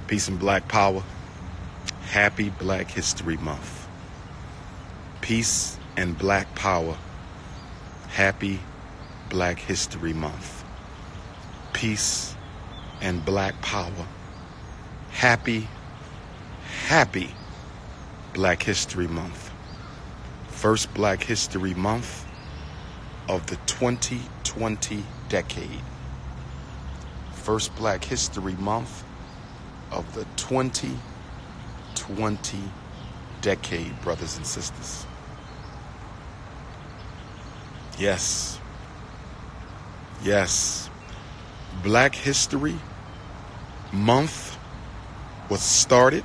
Peace and Black Power. Happy Black History Month. Peace and Black Power. Happy Black History Month. Peace and Black Power. Happy Black History Month. First Black History Month of the 2020 decade. First Black History Month of the 2020 decade, brothers and sisters. Yes. Black History Month was started,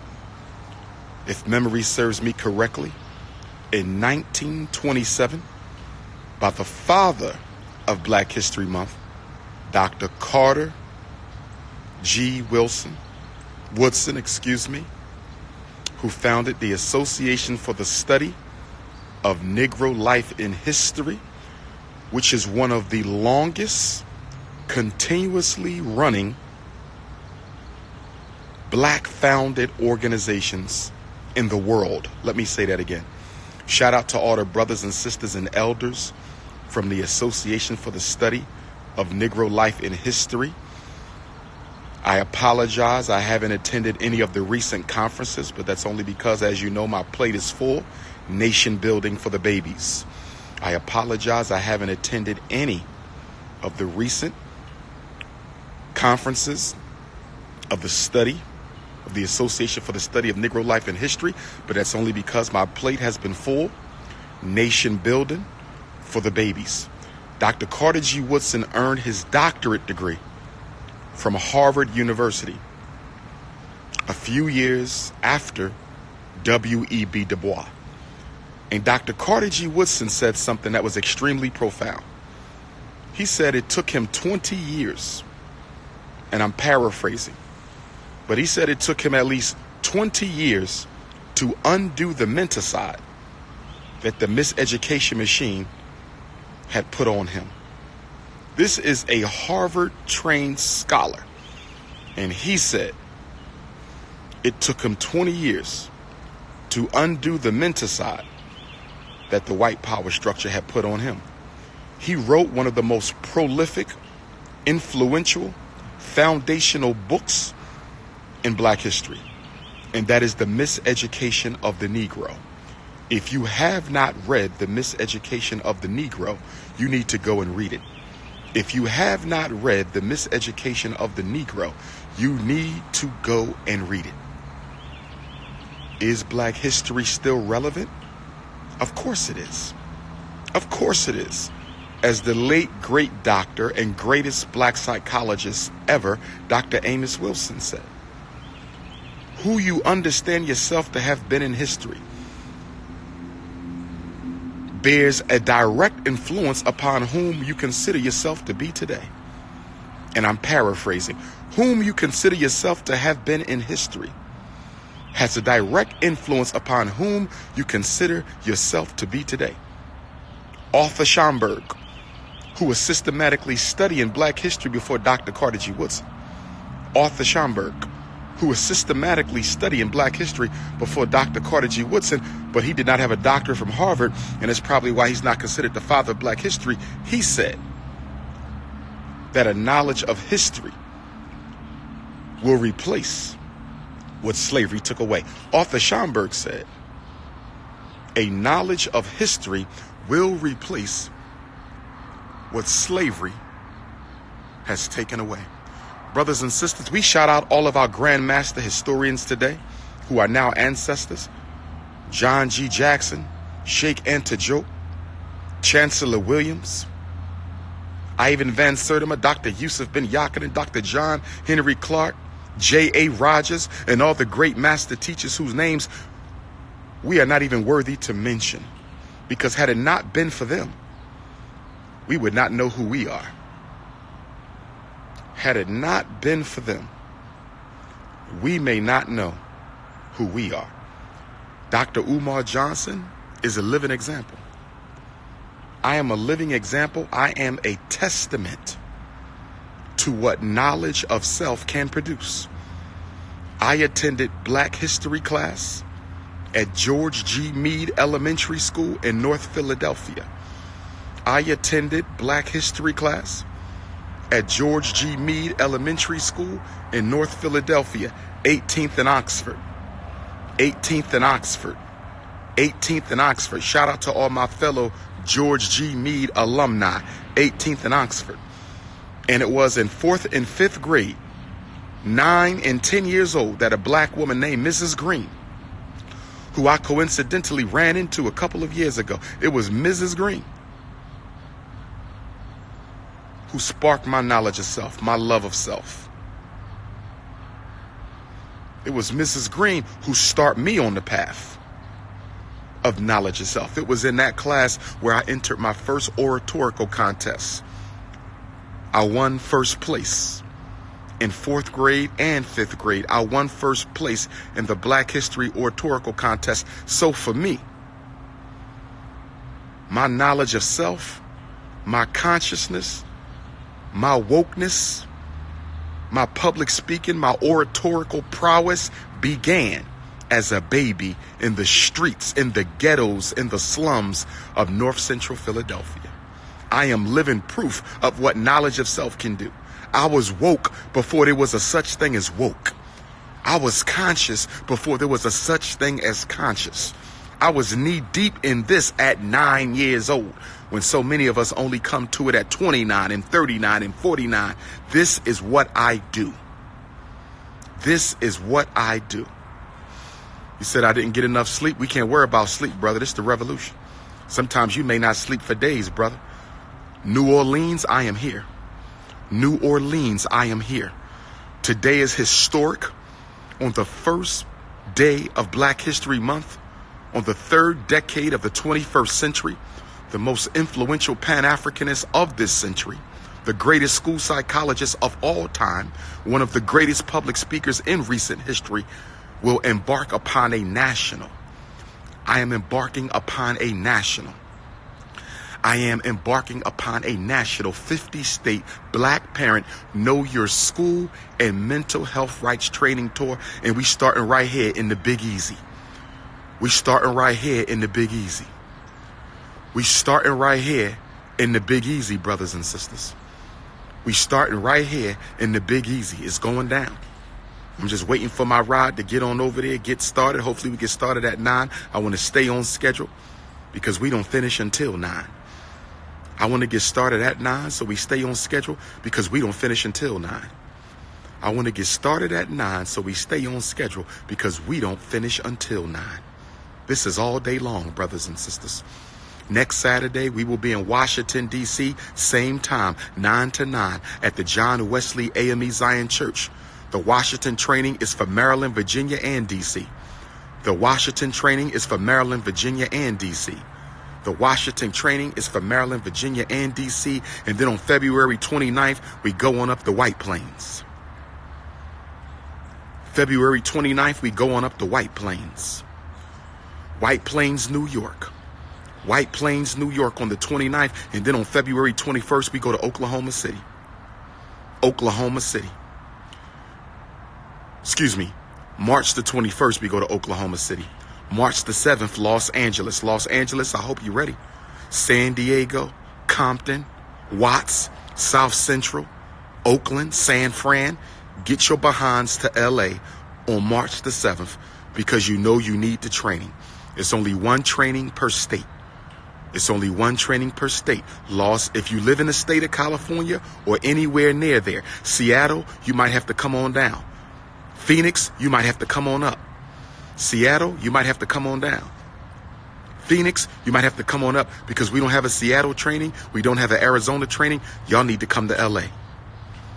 if memory serves me correctly, in 1927 by the father of Black History Month, Dr. Carter G. Woodson, who founded the Association for the Study of Negro Life in History, which is one of the longest continuously running Black-founded organizations in the world. Let me say that again. Shout out to all the brothers and sisters and elders from the Association for the Study of Negro Life in History. I apologize, I haven't attended any of the recent conferences, but that's only because, as you know, my plate is full. Nation building for the babies. I apologize, I haven't attended any of the recent conferences of the study of the Association for the Study of Negro Life in History, but that's only because my plate has been full. Nation building for the babies. Dr. Carter G. Woodson earned his doctorate degree from Harvard University a few years after W.E.B. Du Bois. And Dr. Carter G. Woodson said something that was extremely profound. He said it took him 20 years, and I'm paraphrasing, but he said it took him at least 20 years to undo the menticide that the miseducation machine had put on him. This is a Harvard-trained scholar, and he said it took him 20 years to undo the menticide that the white power structure had put on him. He wrote one of the most prolific, influential, foundational books in Black history, and that is The Miseducation of the Negro. If you have not read The Miseducation of the Negro, you need to go and read it. If you have not read The Miseducation of the Negro, you need to go and read it. Is Black history still relevant? Of course it is. Of course it is. As the late great doctor and greatest Black psychologist ever, Dr. Amos Wilson, said, who you understand yourself to have been in history bears a direct influence upon whom you consider yourself to be today. And I'm paraphrasing. Whom you consider yourself to have been in history has a direct influence upon whom you consider yourself to be today. Arthur Schomburg, who was systematically studying Black history before Dr. Carter G. Woodson. Arthur Schomburg, who was systematically studying Black history before Dr. Carter G. Woodson, but he did not have a doctorate from Harvard, and that's probably why he's not considered the father of Black history. He said that a knowledge of history will replace what slavery took away. Arthur Schomburg said a knowledge of history will replace what slavery has taken away. Brothers and sisters, we shout out all of our grandmaster historians today who are now ancestors. John G. Jackson, Sheikh Anta Diop, Chancellor Williams, Ivan Van Sertima, Dr. Yusuf bin Yakinen, Dr. John Henry Clark, J.A. Rogers, and all the great master teachers whose names we are not even worthy to mention. Because had it not been for them, we would not know who we are. Had it not been for them, we may not know who we are. Dr. Umar Johnson is a living example. I am a living example. I am a testament to what knowledge of self can produce. I attended Black History class at George G. Meade Elementary School in North Philadelphia. I attended Black History class at George G. Meade Elementary School in North Philadelphia, 18th and Oxford. 18th and Oxford. 18th and Oxford. Shout out to all my fellow George G. Meade alumni, 18th and Oxford. And it was in 4th and 5th grade, 9 and 10 years old, that a black woman named Mrs. Green, who I coincidentally ran into a couple of years ago, it was Mrs. Green who sparked my knowledge of self, my love of self. It was Mrs. Green who started me on the path of knowledge of self. It was in that class where I entered my first oratorical contest. I won first place. In 4th grade and 5th grade, I won first place in the Black History oratorical contest. So for me, my knowledge of self, my consciousness, my wokeness, my public speaking, my oratorical prowess began as a baby in the streets, in the ghettos, in the slums of North Central Philadelphia. I am living proof of what knowledge of self can do. I was woke before there was a such thing as woke. I was conscious before there was a such thing as conscious. I was knee deep in this at 9 years old, when so many of us only come to it at 29 and 39 and 49. This is what I do. This is what I do. You said I didn't get enough sleep. We can't worry about sleep, brother. This is the revolution. Sometimes you may not sleep for days, brother. New Orleans, I am here. New Orleans, I am here. Today is historic. On the first day of Black History Month, on the 3rd decade of the 21st century, the most influential Pan-Africanist of this century, the greatest school psychologist of all time, one of the greatest public speakers in recent history, will embark upon a national. I am embarking upon a national. I am embarking upon a national 50-state Black parent know your school and mental health rights training tour. And we starting right here in the Big Easy. We starting right here in the Big Easy. We starting right here in the Big Easy, brothers and sisters. We starting right here in the Big Easy. It's going down. I'm just waiting for my ride to get on over there, get started. Hopefully we get started at 9. I want to stay on schedule because we don't finish until 9. I want to get started at 9 so we stay on schedule because we don't finish until 9. I want to get started at 9 so we stay on schedule because we don't finish until 9. This is all day long, brothers and sisters. Next Saturday, we will be in Washington, D.C., same time, 9 to 9, at the John Wesley AME Zion Church. The Washington training is for Maryland, Virginia, and D.C. The Washington training is for Maryland, Virginia, and D.C. The Washington training is for Maryland, Virginia, and D.C. And then on February 29th, we go on up the White Plains. February 29th, we go on up the White Plains. White Plains, New York. White Plains, New York on the 29th. And then on February 21st, we go to Oklahoma City. Oklahoma City. Excuse me. March the 21st, we go to Oklahoma City. March the 7th, Los Angeles. Los Angeles, I hope you're ready. San Diego, Compton, Watts, South Central, Oakland, San Fran. Get your behinds to LA on March the 7th because you know you need the training. It's only one training per state. It's only one training per state. If you live in the state of California or anywhere near there, Seattle, you might have to come on down. Phoenix, you might have to come on up. Seattle, you might have to come on down. Phoenix, you might have to come on up because we don't have a Seattle training. We don't have an Arizona training. Y'all need to come to LA.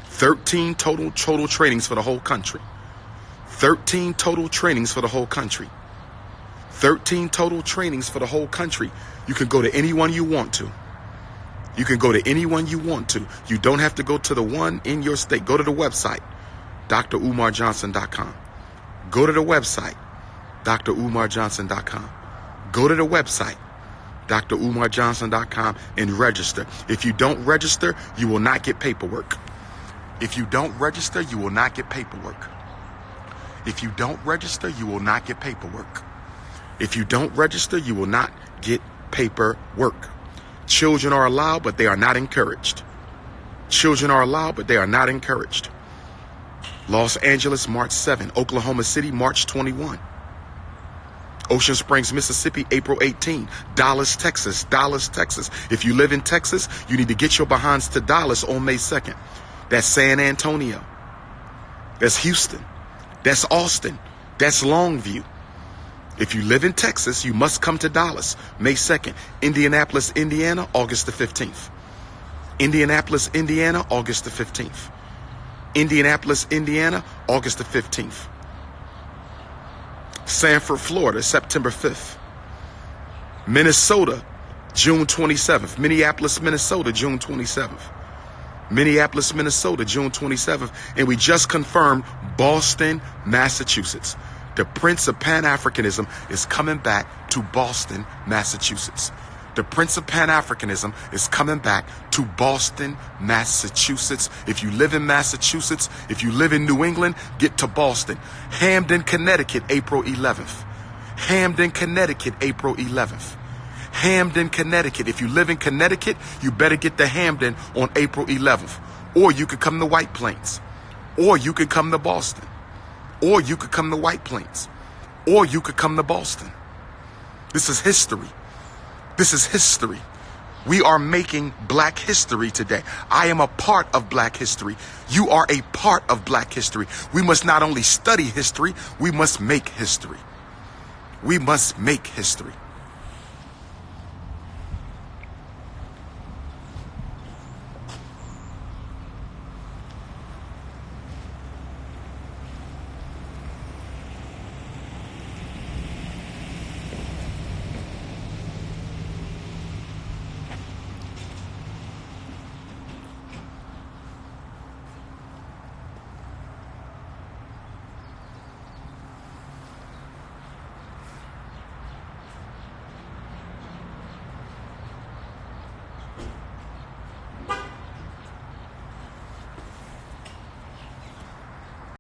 13 total trainings for the whole country. 13 total trainings for the whole country. 13 total trainings for the whole country. You can go to anyone you want to. You can go to anyone you want to. You don't have to go to the one in your state. Go to the website, DrUmarJohnson.com. Go to the website, DrUmarJohnson.com. Go to the website, DrUmarJohnson.com, and register. If you don't register, you will not get paperwork. If you don't register, you will not get paperwork. If you don't register, you will not get paperwork. If you don't register, you will not get paperwork. Children are allowed, but they are not encouraged. Children are allowed, but they are not encouraged. Los Angeles, March 7. Oklahoma City, March 21. Ocean Springs, Mississippi, April 18. Dallas, Texas. Dallas, Texas. If you live in Texas, you need to get your behinds to Dallas on May 2nd. That's San Antonio. That's Houston. That's Austin. That's Longview. If you live in Texas, you must come to Dallas, May 2nd. Indianapolis, Indiana, August the 15th. Indianapolis, Indiana, August the 15th. Indianapolis, Indiana, August the 15th. Sanford, Florida, September 5th. Minnesota, June 27th. Minneapolis, Minnesota, June 27th. Minneapolis, Minnesota, June 27th. And we just confirmed Boston, Massachusetts. The Prince of Pan-Africanism is coming back to Boston, Massachusetts. The Prince of Pan-Africanism is coming back to Boston, Massachusetts. If you live in Massachusetts, if you live in New England, get to Boston. Hamden, Connecticut, April 11th. Hamden, Connecticut, April 11th. Hamden, Connecticut. If you live in Connecticut, you better get to Hamden on April 11th. Or you could come to White Plains. Or you could come to Boston. Or you could come to White Plains. Or you could come to Boston. This is history. This is history. We are making Black history today. I am a part of Black history. You are a part of Black history. We must not only study history, we must make history. We must make history.